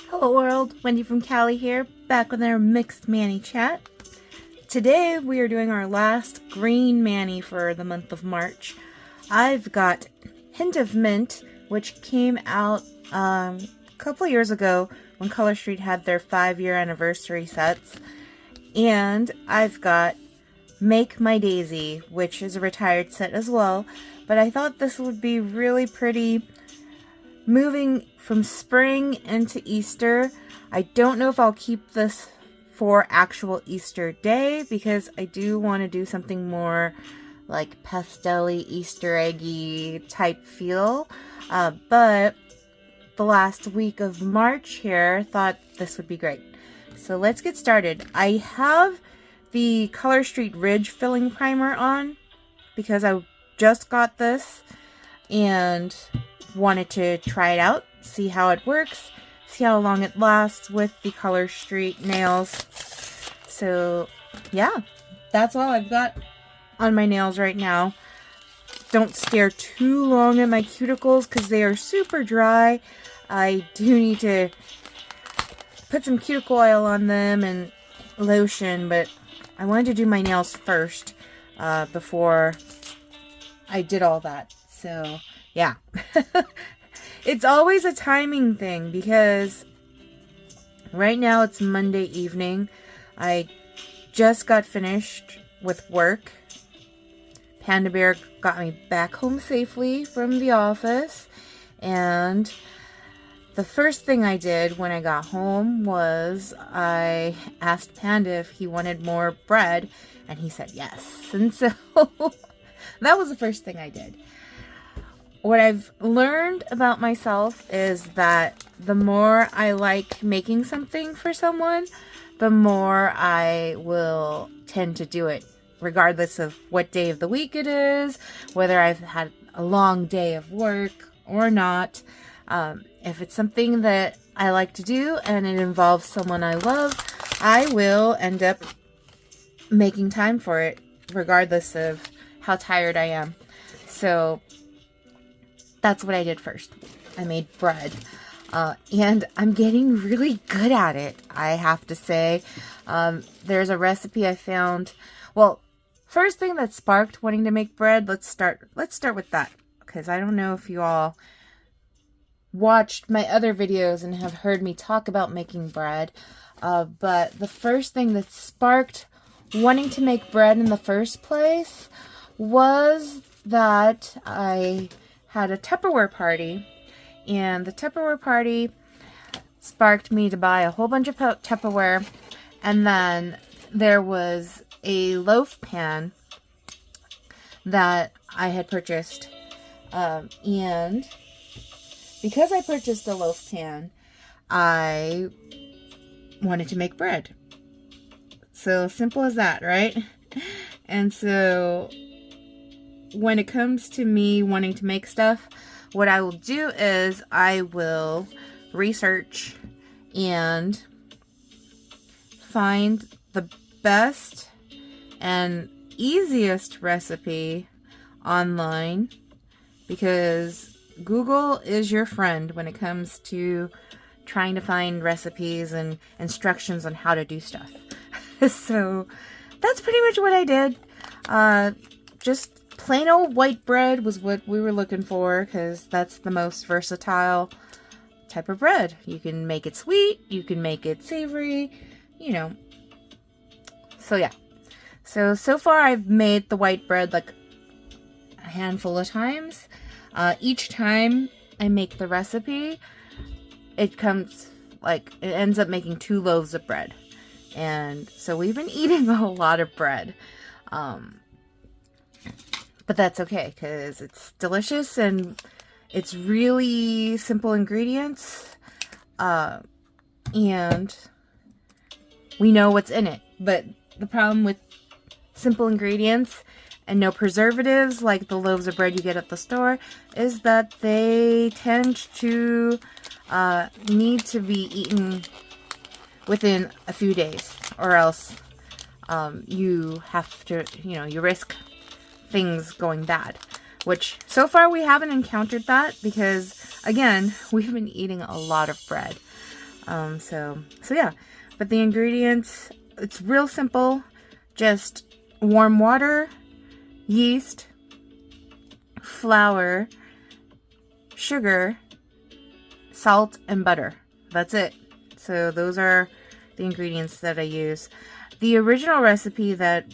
Hello world, Wendy from Cali here, back with our mixed mani chat. Today we are doing our last green mani for the month of March. I've got Hint of Mint, which came out a couple years ago when Color Street had their 5-year anniversary sets. And I've got Make My Daisy, which is a retired set as well, but I thought this would be really pretty moving from spring into Easter. I don't know if I'll keep this for actual Easter Day because I do want to do something more like pastel-y, Easter eggy type feel, but the last week of March here thought this would be great. So let's get started. I have the Color Street Ridge filling primer on because I just got this and wanted to try it out, see how it works, see how long it lasts with the Color Street nails. So yeah, that's all I've got on my nails right now. Don't stare too long at my cuticles because they are super dry. I do need to put some cuticle oil on them and lotion, but I wanted to do my nails first before I did all that. So yeah. It's always a timing thing because right now it's Monday evening. I just got finished with work. Panda Bear got me back home safely from the office, and the first thing I did when I got home was I asked Panda if he wanted more bread, and he said yes. And so that was the first thing I did. What I've learned about myself is that the more I like making something for someone, the more I will tend to do it, regardless of what day of the week it is, whether I've had a long day of work or not. If it's something that I like to do and it involves someone I love, I will end up making time for it, regardless of how tired I am. So that's what I did first. I made bread. And I'm getting really good at it, I have to say. There's a recipe I found. Well, first thing that sparked wanting to make bread, let's start with that. Because I don't know if you all watched my other videos and have heard me talk about making bread. But the first thing that sparked wanting to make bread in the first place was that I had a Tupperware party, and the Tupperware party sparked me to buy a whole bunch of Tupperware, and then there was a loaf pan that I had purchased, and because I purchased a loaf pan, I wanted to make bread. So simple as that, right? And so when it comes to me wanting to make stuff, what I will do is I will research and find the best and easiest recipe online, because Google is your friend when it comes to trying to find recipes and instructions on how to do stuff. So that's pretty much what I did. Just plain old white bread was what we were looking for, because that's the most versatile type of bread. You can make it sweet, you can make it savory, you know. So yeah. So far I've made the white bread like a handful of times. Each time I make the recipe, it ends up making 2 loaves of bread. And so we've been eating a lot of bread. But that's okay, because it's delicious and it's really simple ingredients. And we know what's in it. But the problem with simple ingredients and no preservatives, like the loaves of bread you get at the store, is that they tend to need to be eaten within a few days, or else you have to, you risk things going bad. Which, so far we haven't encountered that because, again, we've been eating a lot of bread. So yeah, but the ingredients, it's real simple. Just warm water, yeast, flour, sugar, salt, and butter. That's it. So those are the ingredients that I use. The original recipe that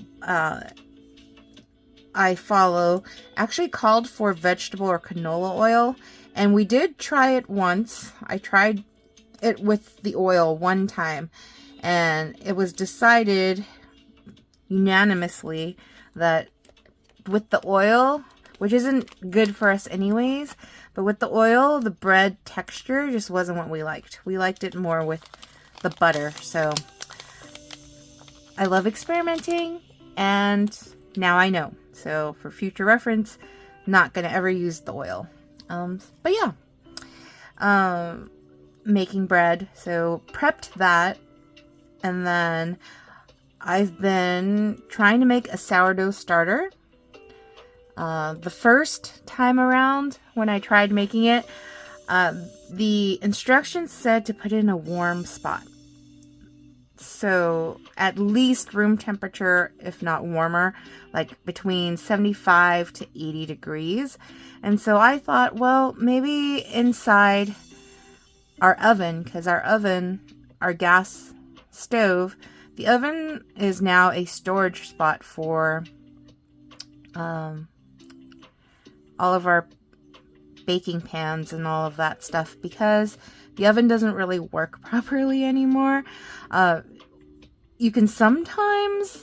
I follow actually called for vegetable or canola oil, and we did try it once. I tried it with the oil one time, and it was decided unanimously that with the oil, which isn't good for us anyways, but with the oil, the bread texture just wasn't what we liked. We liked it more with the butter. So I love experimenting, and now I know. So for future reference, not going to ever use the oil. But yeah, making bread. So prepped that, and then I've been trying to make a sourdough starter. The first time around when I tried making it, the instructions said to put it in a warm spot. So at least room temperature, if not warmer, like between 75 to 80 degrees. And so I thought, well, maybe inside our oven, because our gas stove, the oven is now a storage spot for all of our baking pans and all of that stuff, because the oven doesn't really work properly anymore. You can sometimes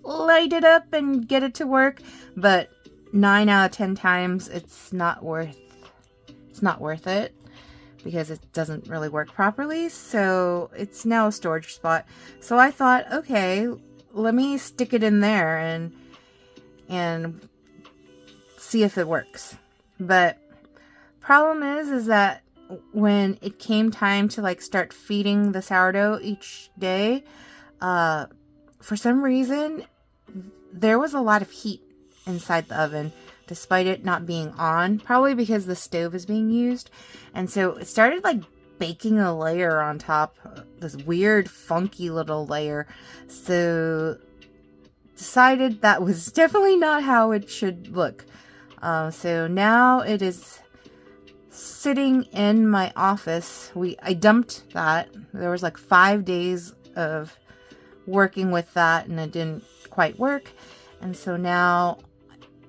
light it up and get it to work, but 9 out of 10 times it's not worth it, because it doesn't really work properly. So it's now a storage spot. So I thought, okay, let me stick it in there and see if it works. But problem is that when it came time to like start feeding the sourdough each day, for some reason there was a lot of heat inside the oven despite it not being on, probably because the stove is being used. And so it started like baking a layer on top, this weird funky little layer. So decided that was definitely not how it should look. So now it is sitting in my office. I dumped that. There was like 5 days of working with that, and it didn't quite work. And so now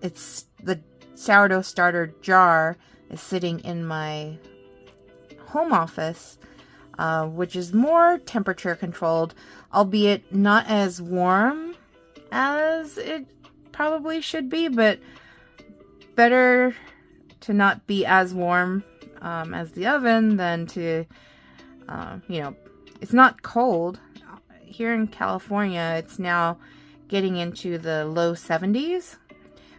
it's the sourdough starter jar is sitting in my home office, which is more temperature controlled, albeit not as warm as it probably should be, but better to not be as warm as the oven than to, it's not cold. Here in California, it's now getting into the low 70s.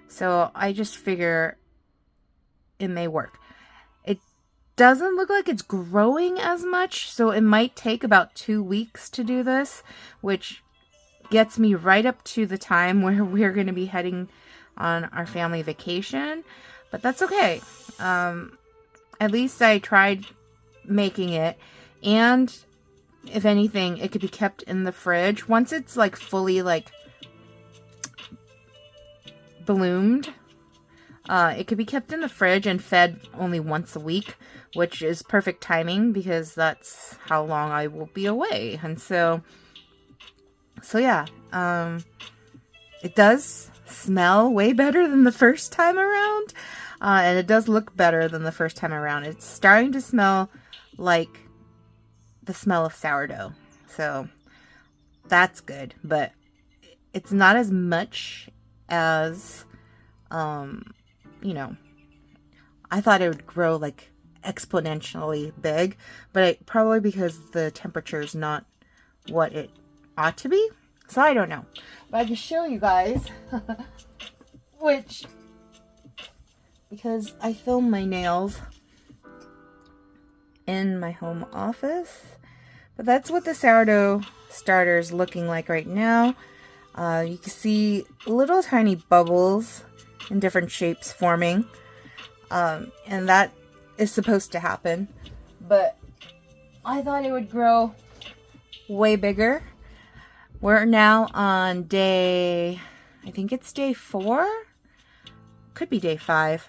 So I just figure it may work. It doesn't look like it's growing as much, so it might take about 2 weeks to do this, which gets me right up to the time where we're going to be heading on our family vacation. But that's okay. At least I tried making it, and if anything, it could be kept in the fridge. Once it's like fully like bloomed, it could be kept in the fridge and fed only once a week, which is perfect timing because that's how long I will be away. And so yeah, it does smell way better than the first time around, and it does look better than the first time around. It's starting to smell like the smell of sourdough, so that's good, but it's not as much as I thought it would grow like exponentially big, but probably because the temperature is not what it ought to be. So I don't know, but I can show you guys because I film my nails in my home office. But that's what the sourdough starter is looking like right now. You can see little tiny bubbles in different shapes forming, and that is supposed to happen. But I thought it would grow way bigger. We're now on day, I think it's day 4. Could be day 5.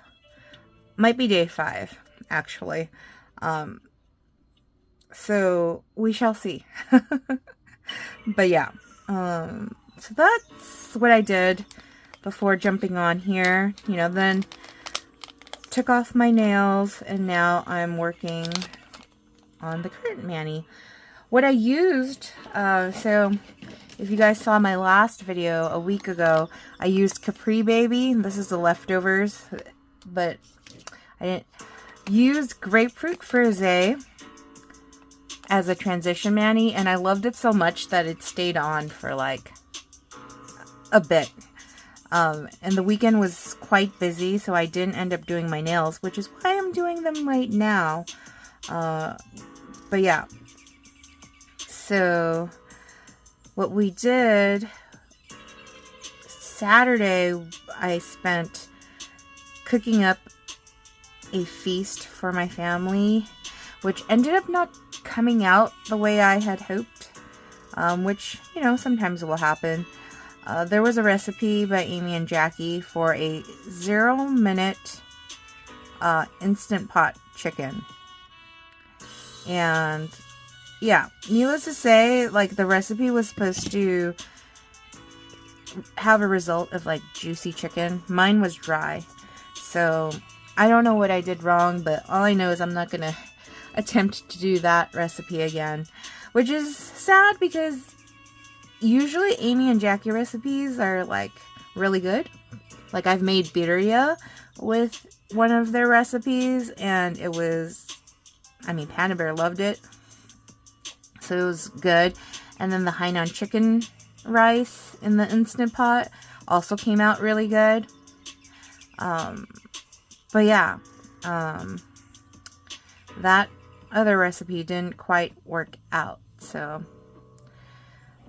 Might be day 5, actually. So we shall see. But yeah, so that's what I did before jumping on here. You know, then took off my nails, and now I'm working on the current mani. What I used, so if you guys saw my last video a week ago, I used Capri Baby. This is the leftovers, but I didn't use Grapefruit Frisée as a transition mani, and I loved it so much that it stayed on for like a bit. And the weekend was quite busy, so I didn't end up doing my nails, which is why I'm doing them right now. But yeah, so what we did Saturday, I spent cooking up a feast for my family, which ended up not coming out the way I had hoped, which, you know, sometimes will happen. There was a recipe by Amy and Jackie for a 0-minute Instant Pot chicken. And yeah, needless to say, like, the recipe was supposed to have a result of like juicy chicken. Mine was dry. So I don't know what I did wrong, but all I know is I'm not going to attempt to do that recipe again, which is sad because usually Amy and Jackie recipes are like really good. Like, I've made birria with one of their recipes, and it was, I mean, Panda Bear loved it, so it was good. And then the Hainan chicken rice in the Instant Pot also came out really good. But yeah, that other recipe didn't quite work out. So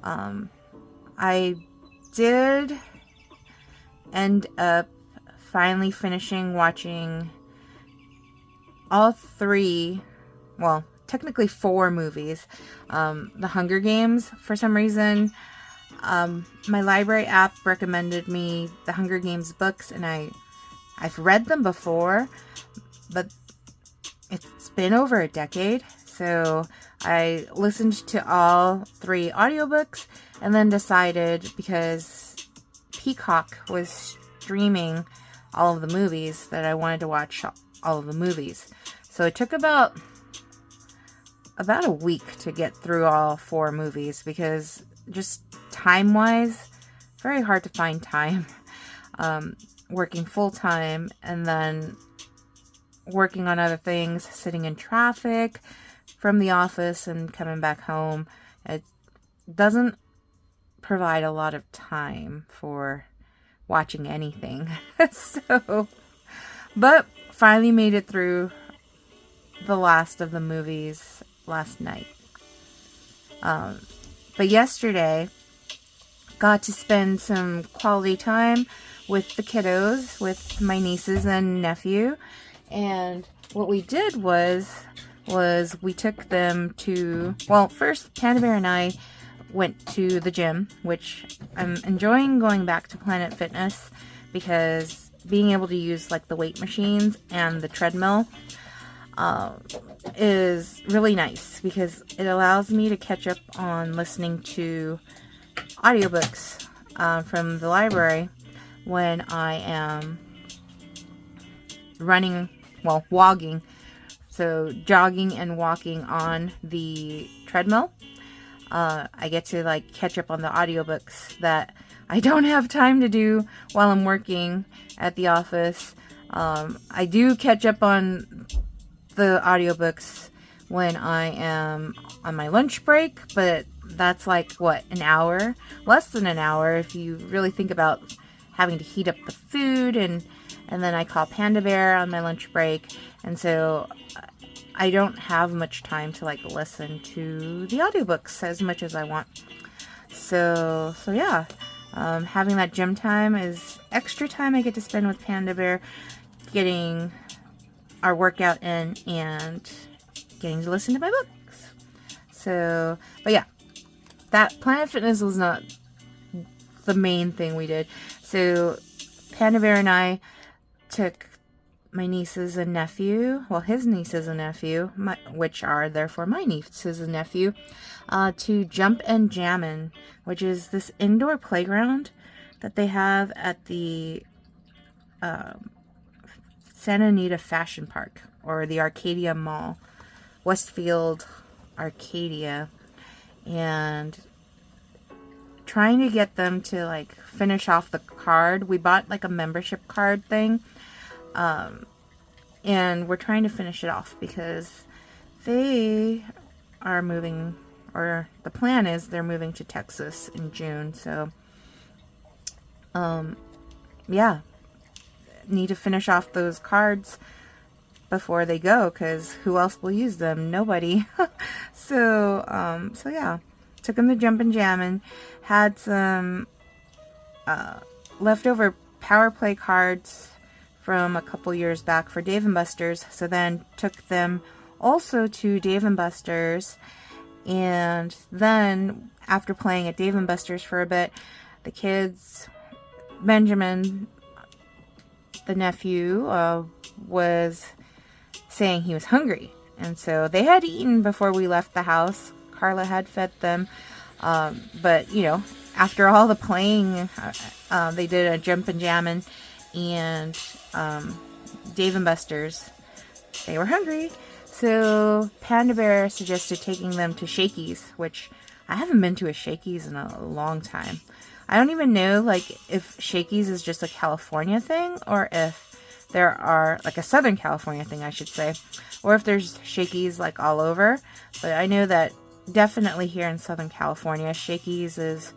I did end up finally finishing watching all 3, well, technically 4 movies. The Hunger Games, for some reason. My library app recommended me the Hunger Games books, and I've read them before, but it's been over a decade, so I listened to all 3 audiobooks, and then decided, because Peacock was streaming all of the movies, that I wanted to watch all of the movies. So it took about a week to get through all 4 movies, because just time-wise, very hard to find time. Working full-time, and then working on other things, sitting in traffic from the office and coming back home. It doesn't provide a lot of time for watching anything. So, but finally made it through the last of the movies last night. But yesterday, got to spend some quality time with the kiddos, with my nieces and nephew. And what we did was we took them to, well, first Panda Bear and I went to the gym, which I'm enjoying going back to Planet Fitness, because being able to use like the weight machines and the treadmill is really nice, because it allows me to catch up on listening to audiobooks from the library when I am running, well, wogging, so jogging and walking on the treadmill. I get to like catch up on the audiobooks that I don't have time to do while I'm working at the office. I do catch up on the audiobooks when I am on my lunch break, but that's like, what, an hour? Less than an hour if you really think about having to heat up the food, and then I call Panda Bear on my lunch break, and so I don't have much time to like listen to the audiobooks as much as I want. So yeah, having that gym time is extra time I get to spend with Panda Bear, getting our workout in and getting to listen to my books. So, but yeah, that Planet Fitness was not the main thing we did. So Panda Bear and I took my nieces and nephew, well, his nieces and nephew, which are therefore my nieces and nephew, to Jump and Jammin', which is this indoor playground that they have at the Santa Anita Fashion Park, or the Arcadia Mall, Westfield Arcadia, and trying to get them to like finish off the card. We bought like a membership card thing, and we're trying to finish it off because they are moving, or the plan is they're moving to Texas in June. So, yeah, need to finish off those cards before they go, because who else will use them? Nobody. So yeah, took them to Jump and Jammin', had some leftover Power Play cards from a couple years back for Dave & Buster's, so then took them also to Dave & Buster's, and then after playing at Dave & Buster's for a bit, the kids, Benjamin, the nephew, was saying he was hungry, and so they had eaten before we left the house. Carla had fed them, but you know, after all the playing, they did a Jump and Jammin' and Dave & Buster's. They were hungry, so Panda Bear suggested taking them to Shakey's, which I haven't been to a Shakey's in a long time. I don't even know like if Shakey's is just a California thing, or if there are like a Southern California thing, I should say, or if there's Shakey's like all over. But I know that definitely here in Southern California, Shakey's is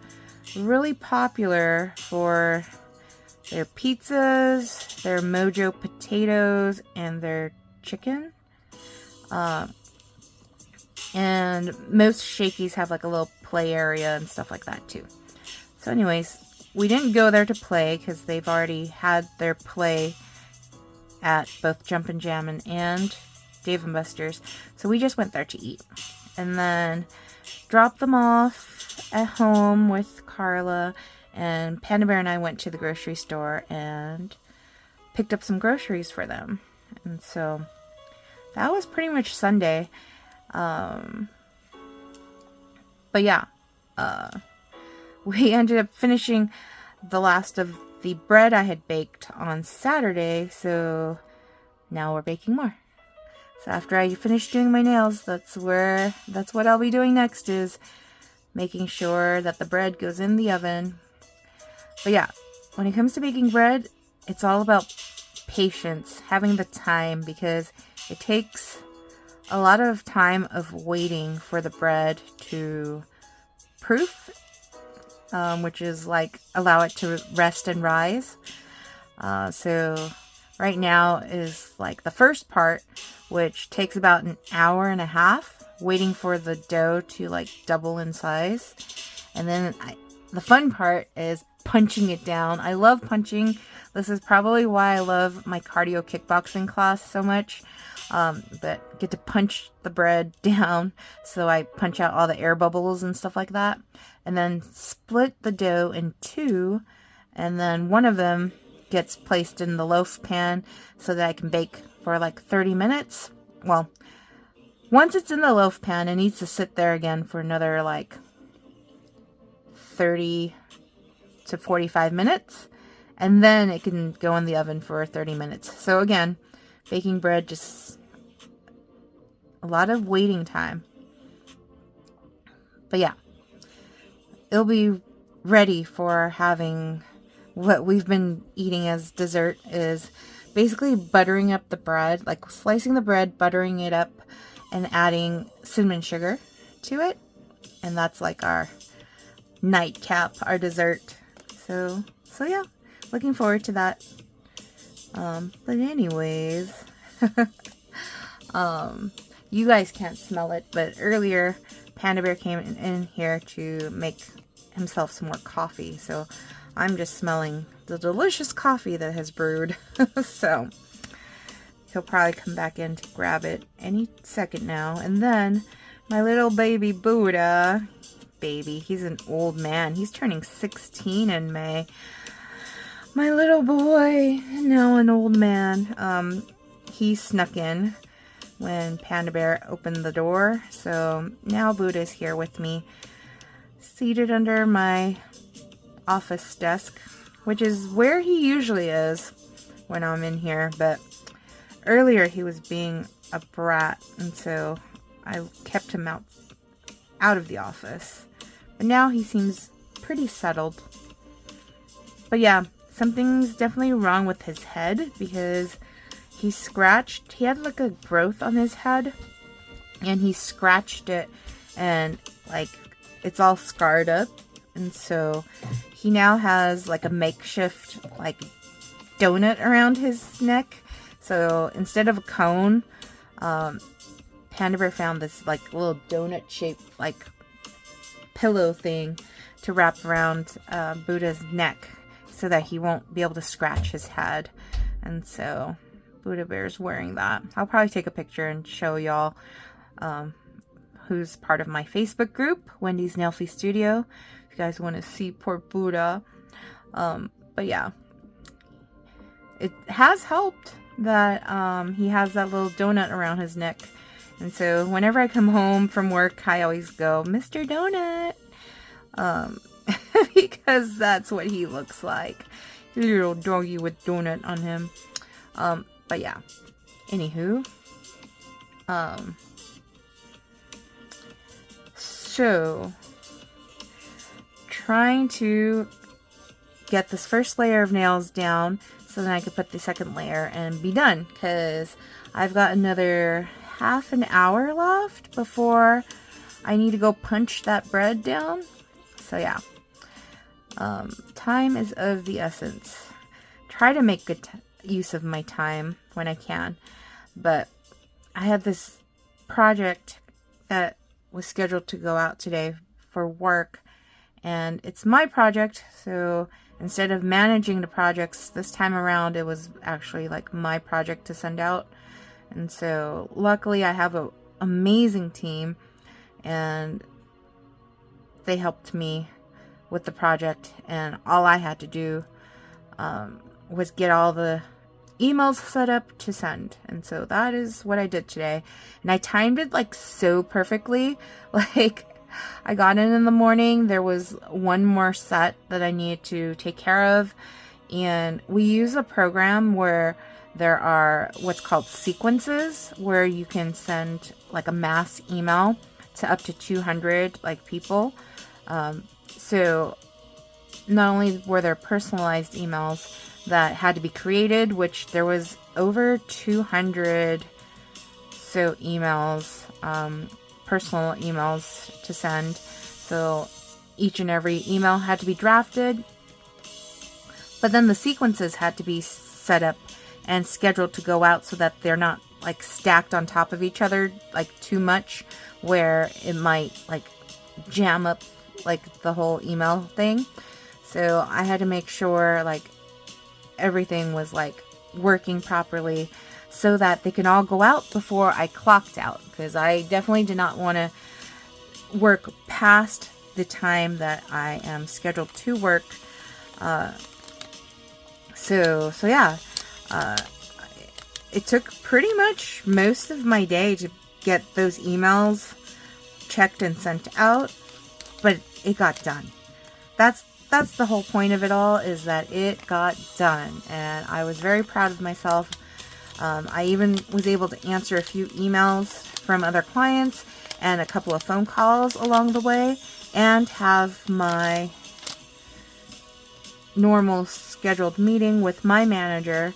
really popular for their pizzas, their mojo potatoes, and their chicken. And most Shakey's have like a little play area and stuff like that too. So anyways, we didn't go there to play because they've already had their play at both Jump and Jammin' and Dave & Buster's. So we just went there to eat. And then dropped them off at home with Carla, and Panda Bear and I went to the grocery store and picked up some groceries for them. And so that was pretty much Sunday. But yeah, we ended up finishing the last of the bread I had baked on Saturday, so now we're baking more. So after I finish doing my nails, that's what I'll be doing next, is making sure that the bread goes in the oven. But yeah, when it comes to baking bread, it's all about patience, having the time, because it takes a lot of time of waiting for the bread to proof, which is like allow it to rest and rise. So right now is like the first part, which takes about an hour and a half, waiting for the dough to like double in size. And then the fun part is punching it down. I love punching. This is probably why I love my cardio kickboxing class so much. But get to punch the bread down, so I punch out all the air bubbles and stuff like that, and then split the dough in two, and then one of them gets placed in the loaf pan so that I can bake for like 30 minutes. Well, once it's in the loaf pan, it needs to sit there again for another like 30 to 45 minutes, and then it can go in the oven for 30 minutes. So again, baking bread, just a lot of waiting time. But yeah, it'll be ready for having what we've been eating as dessert, is basically buttering up the bread, like slicing the bread, buttering it up, and adding cinnamon sugar to it. And that's like our nightcap, our dessert. So yeah, looking forward to that. But anyways, you guys can't smell it, but earlier Panda Bear came in here to make himself some more coffee. So I'm just smelling the delicious coffee that has brewed. So he'll probably come back in to grab it any second now. And then my little baby Buddha, he's an old man. He's turning 16 in May. My little boy, now an old man, he snuck in when Panda Bear opened the door. So now Buddha's here with me, seated under my office desk, which is where he usually is when I'm in here. But earlier he was being a brat, and so I kept him out of the office. But now he seems pretty settled. But yeah, something's definitely wrong with his head, because he had like a growth on his head, and he scratched it, and like it's all scarred up. And so he now has like a makeshift like donut around his neck. So instead of a cone, Panda Bear found this like little donut shaped like pillow thing to wrap around Buddha's neck, so that he won't be able to scratch his head. And so Buddha Bear's wearing that. I'll probably take a picture and show y'all who's part of my Facebook group, Wendy's Nailfee Studio, if you guys want to see poor Buddha. But yeah, it has helped that he has that little donut around his neck. And so whenever I come home from work, I always go, Mr. Donut. Because that's what he looks like. Little doggy with donut on him. But yeah. Anywho. So, trying to get this first layer of nails down so then I can put the second layer and be done, because I've got another half an hour left before I need to go punch that bread down. So yeah, time is of the essence. Try to make good use of my time when I can, but I had this project that was scheduled to go out today for work, and it's my project, so instead of managing the projects this time around, it was actually like my project to send out. And so luckily I have an amazing team, and they helped me with the project, and all I had to do was get all the emails set up to send. And so that is what I did today, and I timed it like so perfectly. Like, I got in the morning, there was one more set that I needed to take care of, and we use a program where there are what's called sequences, where you can send like a mass email to up to 200 like people. So not only were there personalized emails that had to be created, which there was over 200 so emails, personal emails to send. So each and every email had to be drafted, but then the sequences had to be set up and scheduled to go out so that they're not like stacked on top of each other like too much, where it might like jam up like the whole email thing. So I had to make sure like everything was like working properly so that they can all go out before I clocked out, because I definitely did not want to work past the time that I am scheduled to work. So yeah, it took pretty much most of my day to get those emails checked and sent out, but it got done. That's the whole point of it all, is that it got done, and I was very proud of myself. I even was able to answer a few emails from other clients and a couple of phone calls along the way, and have my normal scheduled meeting with my manager.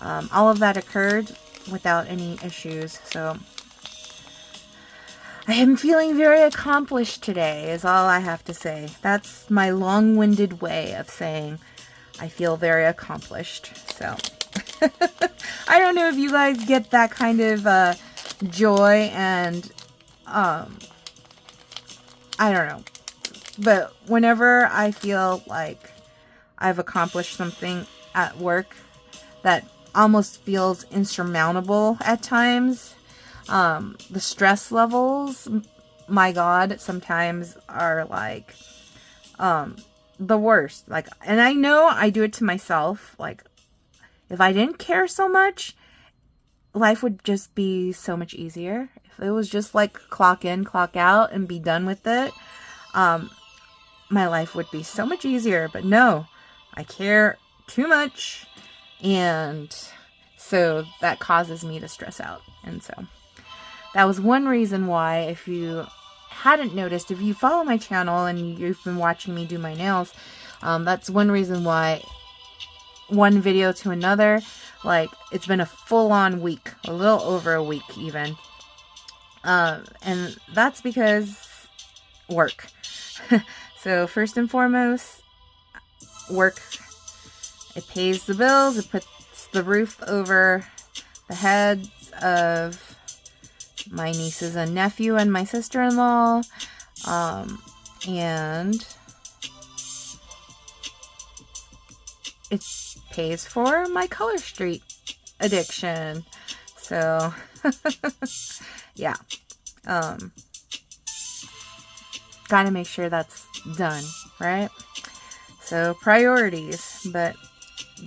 All of that occurred without any issues, so I am feeling very accomplished today, is all I have to say. That's my long-winded way of saying I feel very accomplished. So I don't know if you guys get that kind of joy, and I don't know, but whenever I feel like I've accomplished something at work that almost feels insurmountable at times. The stress levels, my God, sometimes are like the worst. Like, and I know I do it to myself. Like, if I didn't care so much, life would just be so much easier. If it was just like clock in, clock out, and be done with it, my life would be so much easier. But no, I care too much, and so that causes me to stress out. And so that was one reason why, if you hadn't noticed, if you follow my channel and you've been watching me do my nails, that's one reason why one video to another, like, it's been a full-on week, a little over a week even. And that's because work. So first and foremost, work. It pays the bills. It puts the roof over the heads of my nieces and nephew and my sister-in-law. And it pays for my Color Street addiction. So, yeah. Gotta make sure that's done, right? So, priorities. But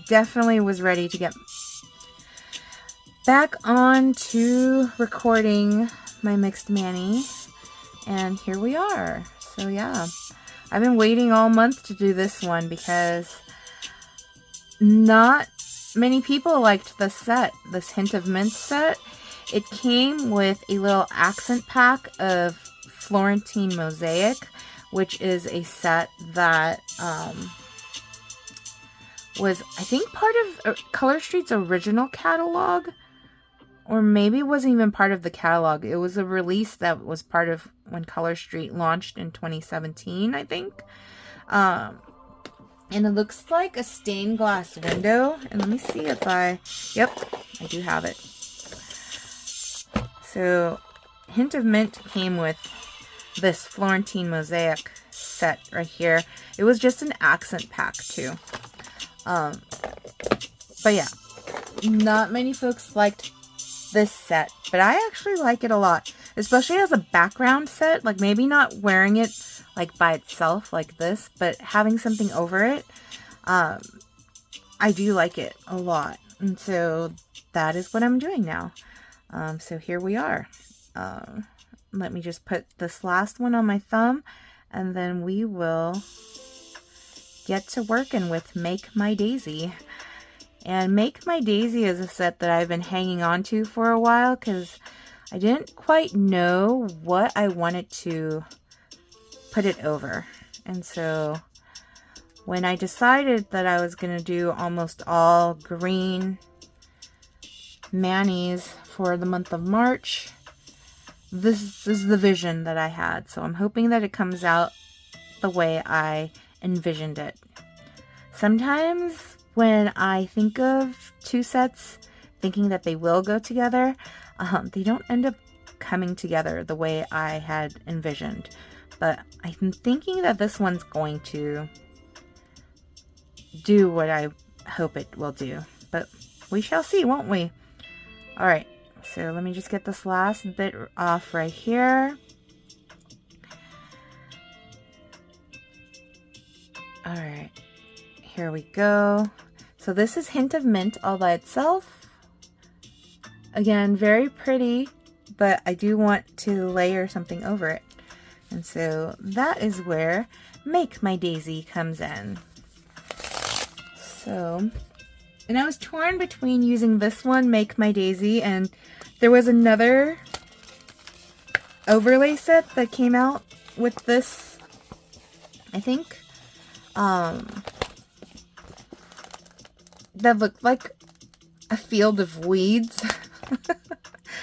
definitely was ready to get back on to recording my Mixed Mani. And here we are. So, yeah. I've been waiting all month to do this one because not many people liked the set, this Hint of Mint set. It came with a little accent pack of Florentine Mosaic, which is a set that was, I think, part of Color Street's original catalog, or maybe it wasn't even part of the catalog. It was a release that was part of when Color Street launched in 2017, I think. And it looks like a stained glass window. And let me see if yep, I do have it. So, Hint of Mint came with this Florentine Mosaic set right here. It was just an accent pack too. But yeah, not many folks liked this set, but I actually like it a lot, especially as a background set. Like, maybe not wearing it like by itself like this, but having something over it. I do like it a lot, and so that is what I'm doing now. So here we are. Let me just put this last one on my thumb, and then we will get to working with Make My Daisy. And Make My Daisy is a set that I've been hanging on to for a while because I didn't quite know what I wanted to put it over. And so when I decided that I was going to do almost all green manis for the month of March, this is the vision that I had. So I'm hoping that it comes out the way I envisioned it. Sometimes when I think of two sets, thinking that they will go together, they don't end up coming together the way I had envisioned. But I'm thinking that this one's going to do what I hope it will do. But we shall see, won't we? Alright, so let me just get this last bit off right here. Alright, here we go. So this is Hint of Mint all by itself. Again, very pretty, but I do want to layer something over it. And so that is where Make My Daisy comes in. So, and I was torn between using this one, Make My Daisy, and there was another overlay set that came out with this, I think, that looked like a field of weeds.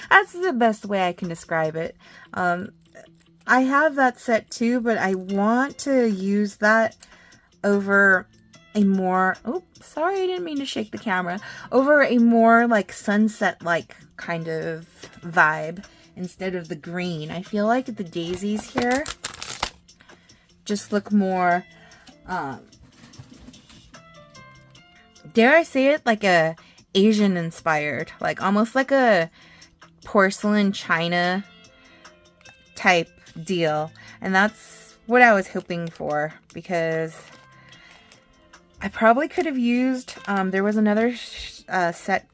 That's the best way I can describe it. I have that set too, but I want to use that over a more, oh, sorry, I didn't mean to shake the camera, over a more like sunset-like kind of vibe instead of the green. I feel like the daisies here just look more, dare I say it, like a Asian inspired, like almost like a porcelain china type deal. And that's what I was hoping for, because I probably could have used, there was another set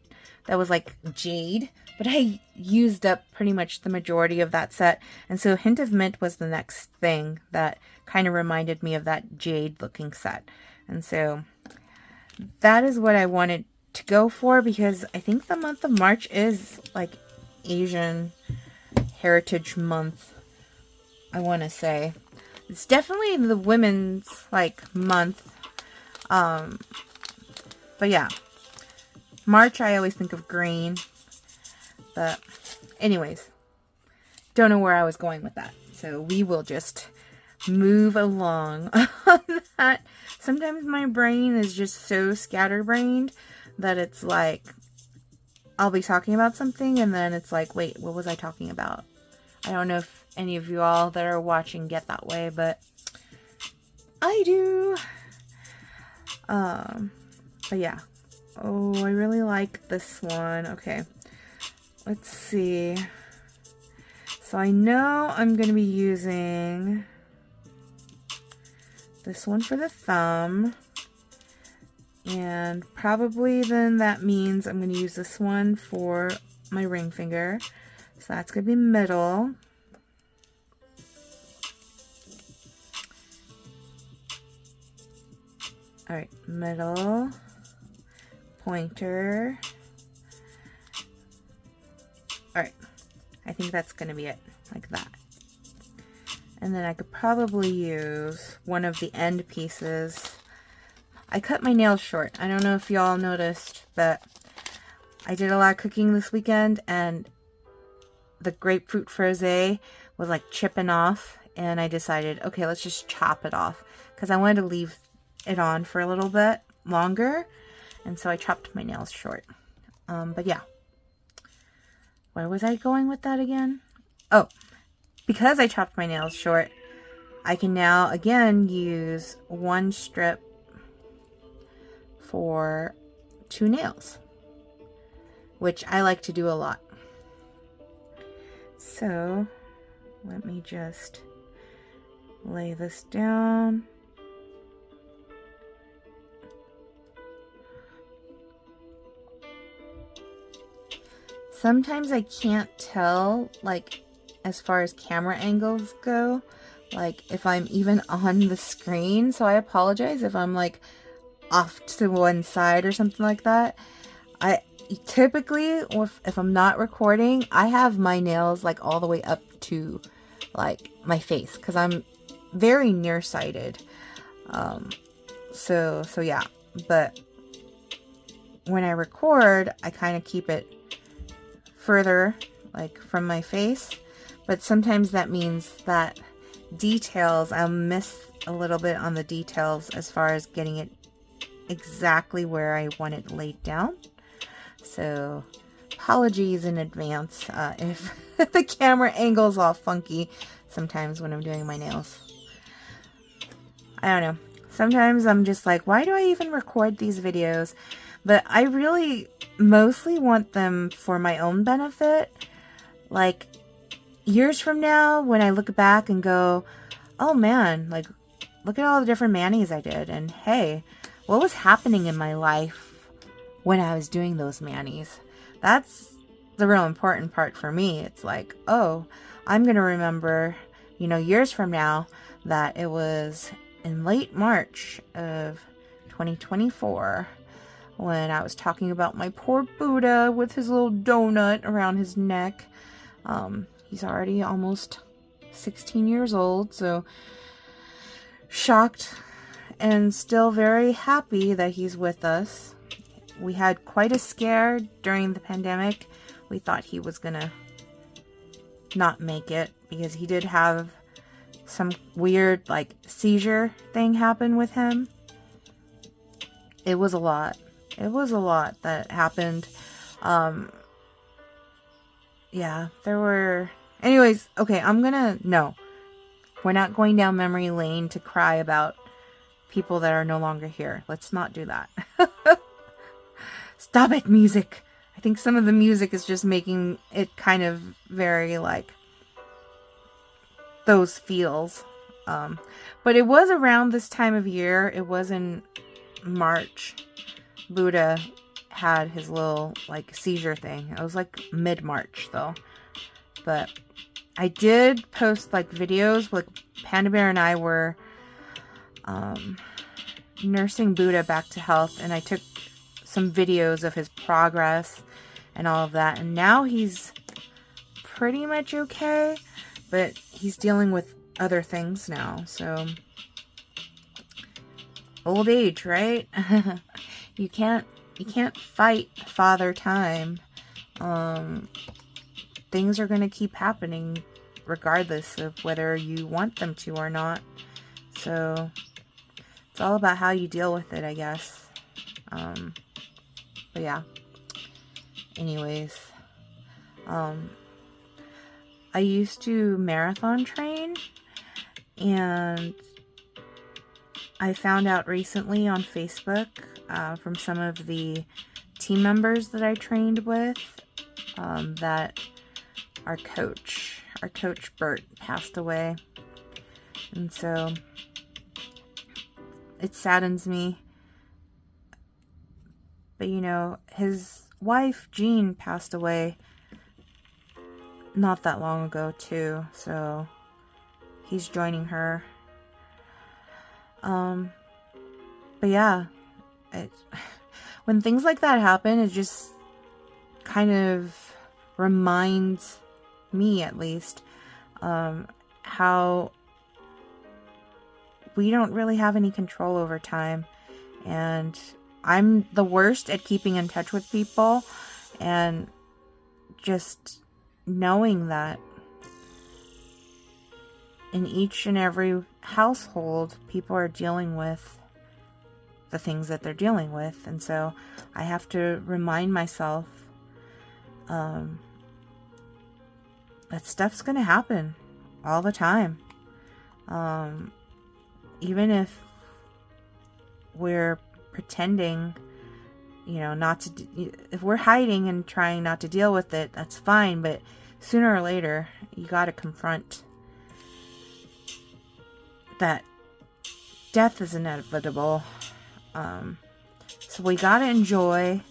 that was like jade, but I used up pretty much the majority of that set. And so Hint of Mint was the next thing that kind of reminded me of that jade looking set. And so that is what I wanted to go for, because I think the month of March is like Asian Heritage Month, I want to say. It's definitely the women's like month. But yeah, March I always think of green. But anyways, don't know where I was going with that. So we will just move along on that. Sometimes my brain is just so scatterbrained that it's like, I'll be talking about something and then it's like, wait, what was I talking about? I don't know if any of you all that are watching get that way, but I do. But yeah. Oh, I really like this one. Okay. Let's see. So I know I'm going to be using this one for the thumb. And probably then that means I'm going to use this one for my ring finger. So that's going to be middle. Alright, middle, pointer. Alright, I think that's going to be it, like that. And then I could probably use one of the end pieces. I cut my nails short. I don't know if y'all noticed, but I did a lot of cooking this weekend and the grapefruit frosé was like chipping off, and I decided, okay, let's just chop it off because I wanted to leave it on for a little bit longer, and so I chopped my nails short. But yeah, where was I going with that again? Oh, because I chopped my nails short, I can now again use one strip for 2 nails, which I like to do a lot. So let me just lay this down. Sometimes I can't tell, like, as far as camera angles go, like, if I'm even on the screen, so I apologize if I'm, like, off to one side or something like that. I typically, if I'm not recording, I have my nails, like, all the way up to, like, my face, because I'm very nearsighted. So yeah, but when I record, I kind of keep it further, like, from my face, but sometimes that means that details, I'll miss a little bit on the details as far as getting it exactly where I want it laid down. So apologies in advance if the camera angle's all funky sometimes when I'm doing my nails. I don't know. Sometimes I'm just like, why do I even record these videos? But I really mostly want them for my own benefit. Like, years from now, when I look back and go, oh man, like, look at all the different manis I did. And hey, what was happening in my life when I was doing those manis? That's the real important part for me. It's like, oh, I'm going to remember, you know, years from now that it was in late March of 2024 when I was talking about my poor Buddha with his little donut around his neck. He's already almost 16 years old, so shocked and still very happy that he's with us. We had quite a scare during the pandemic. We thought he was gonna not make it because he did have some weird, like, seizure thing happen with him. It was a lot. It was a lot that happened. Yeah, there were... Anyways, okay, no. We're not going down memory lane to cry about people that are no longer here. Let's not do that. Stop it, music! I think some of the music is just making it kind of very, like, those feels. But it was around this time of year. It was in March. Buddha had his little, like, seizure thing. It was, like, mid-March, though. But I did post, like, videos. Like, Panda Bear and I were nursing Buddha back to health. And I took some videos of his progress and all of that. And now he's pretty much okay. But he's dealing with other things now. So, old age, right? You can't fight Father Time. Things are going to keep happening regardless of whether you want them to or not. So, it's all about how you deal with it, I guess. But yeah. Anyways. I used to marathon train. And I found out recently on Facebook from some of the team members that I trained with that our coach Bert, passed away. And so it saddens me. But you know, his wife Jean passed away not that long ago too. So he's joining her. But yeah, when things like that happen, it just kind of reminds me, at least, how we don't really have any control over time. And I'm the worst at keeping in touch with people, and just knowing that in each and every household, people are dealing with the things that they're dealing with. And so I have to remind myself that stuff's going to happen all the time. Even if we're pretending, you know, not to, if we're hiding and trying not to deal with it, that's fine. But sooner or later, you got to confront that death is inevitable. So we gotta enjoy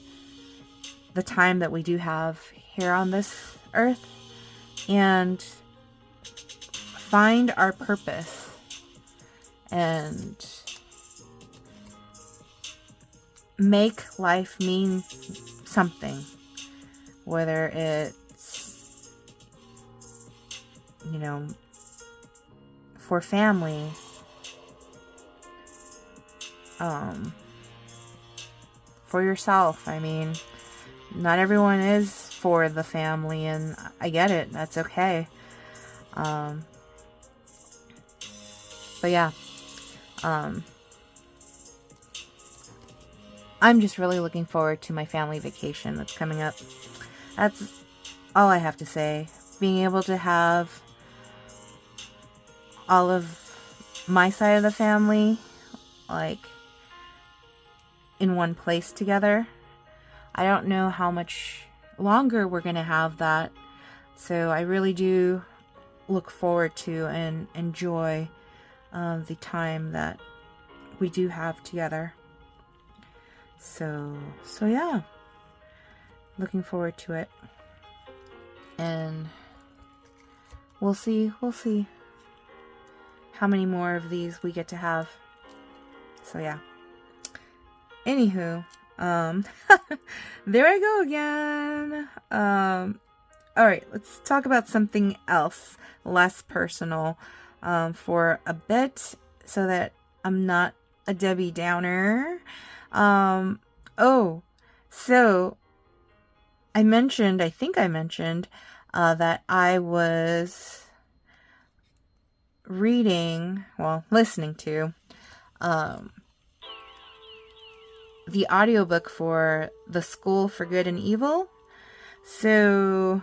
the time that we do have here on this earth and find our purpose and make life mean something, whether it's, you know, for family, for yourself. I mean, not everyone is for the family, and I get it. That's okay. But yeah, I'm just really looking forward to my family vacation that's coming up. That's all I have to say. Being able to have all of my side of the family, like, in one place together. I don't know how much longer we're going to have that. So I really do look forward to and enjoy the time that we do have together. So yeah. Looking forward to it. And we'll see how many more of these we get to have. So yeah. Anywho, there I go again. Alright, let's talk about something else, less personal, for a bit, so that I'm not a Debbie Downer. So I think I mentioned, that I was listening to, the audiobook for The School for Good and Evil. So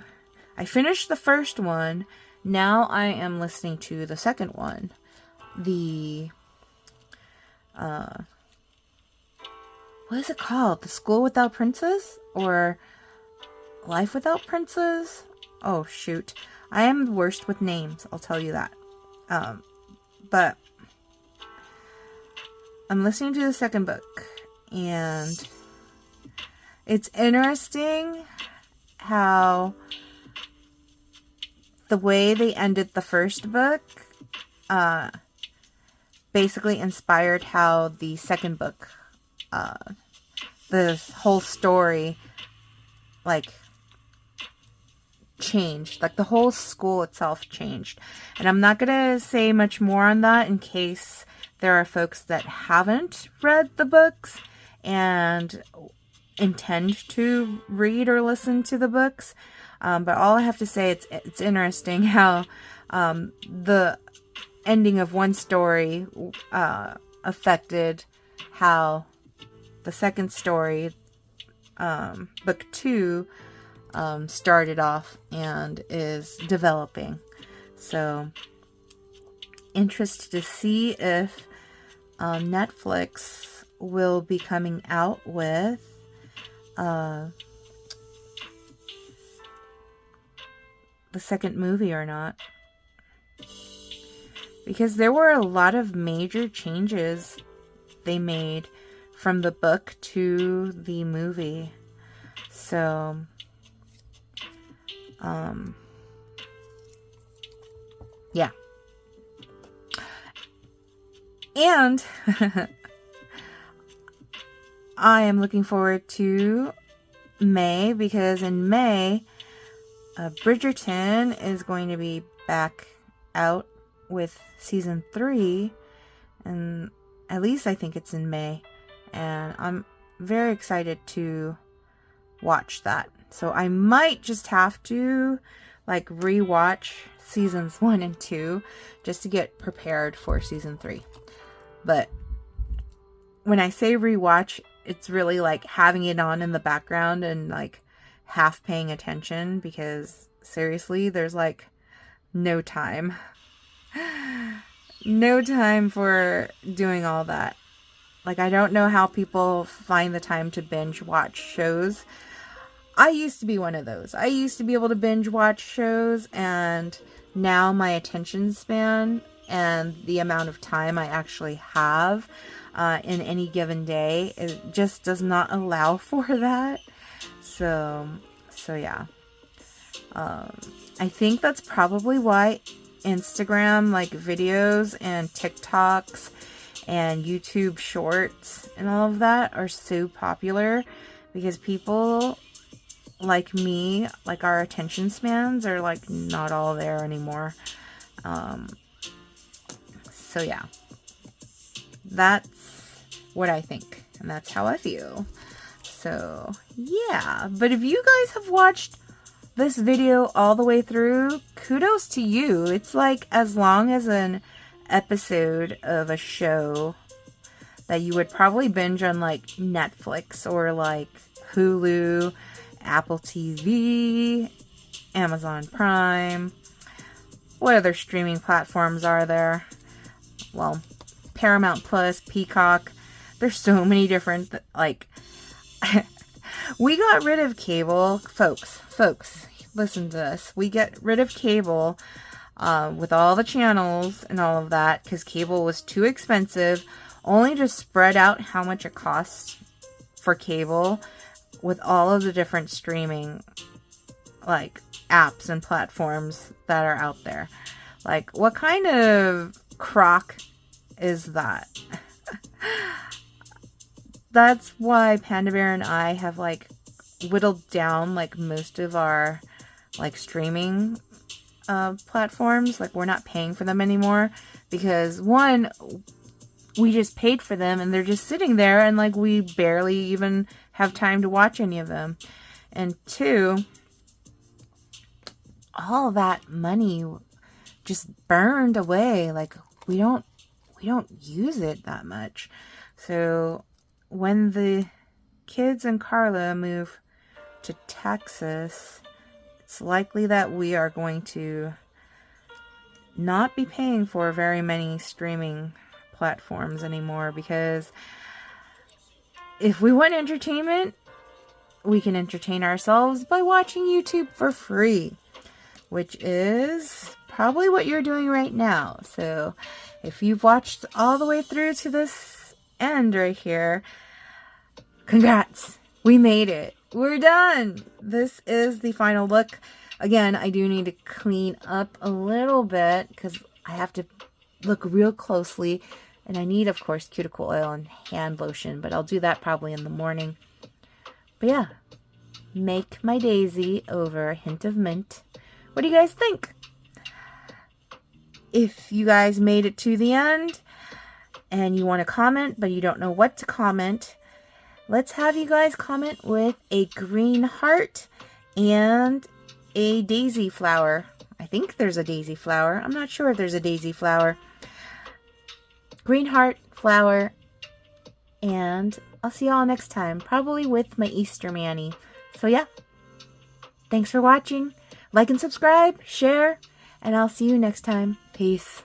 I finished the first one. Now I am listening to the second one. what is it called? The School Without Princes? Or Life Without Princes? Oh, shoot. I am the worst with names, I'll tell you that. But I'm listening to the second book, and it's interesting how the way they ended the first book basically inspired how the second book, the whole story, like, changed. Like, the whole school itself changed. And I'm not gonna say much more on that in case there are folks that haven't read the books and intend to read or listen to the books. But all I have to say, it's interesting how the ending of one story affected how the second story, book 2, started off and is developing. So, interested to see if Netflix will be coming out with the second movie or not. Because there were a lot of major changes they made from the book to the movie. So, yeah. And I am looking forward to May, because in May, Bridgerton is going to be back out with season 3, and at least I think it's in May, and I'm very excited to watch that. So I might just have to like rewatch seasons 1 and 2 just to get prepared for season 3. But when I say rewatch, it's really like having it on in the background and like half paying attention, because seriously, there's like no time. No time for doing all that. Like, I don't know how people find the time to binge watch shows. I used to be one of those. I used to be able to binge watch shows, and now my attention span and the amount of time I actually have in any given day, it just does not allow for that. So yeah. I think that's probably why Instagram, like, videos and TikToks and YouTube shorts and all of that are so popular, because people like me, like, our attention spans are like not all there anymore. So yeah, that's what I think, and that's how I feel. So yeah, but if you guys have watched this video all the way through, kudos to you. It's like as long as an episode of a show that you would probably binge on like Netflix or like Hulu, Apple TV, Amazon Prime. What other streaming platforms are there? Well, Paramount Plus, Peacock. There's so many different, like, we got rid of cable. Folks, listen to this. We get rid of cable with all the channels and all of that, because cable was too expensive, only to spread out how much it costs for cable with all of the different streaming, like, apps and platforms that are out there. Like, what kind of crock is that? That's why Panda Bear and I have, like, whittled down, like, most of our, like, streaming platforms. Like, we're not paying for them anymore, because one, we just paid for them and they're just sitting there, and like we barely even have time to watch any of them. And two, all that money just burned away. Like, we don't use it that much. So when the kids and Carla move to Texas, it's likely that we are going to not be paying for very many streaming platforms anymore, because if we want entertainment, we can entertain ourselves by watching YouTube for free, which is probably what you're doing right now. So if you've watched all the way through to this end right here, congrats! We made it. We're done. This is the final look. Again, I do need to clean up a little bit because I have to look real closely. And I need, of course, cuticle oil and hand lotion, but I'll do that probably in the morning. But yeah, make my daisy over a hint of mint. What do you guys think? If you guys made it to the end and you want to comment, but you don't know what to comment, let's have you guys comment with a green heart and a daisy flower. I think there's a daisy flower. I'm not sure if there's a daisy flower. Green heart, flower, and I'll see y'all next time, probably with my Easter Mani. So yeah, thanks for watching. Like and subscribe, share, and I'll see you next time. Peace.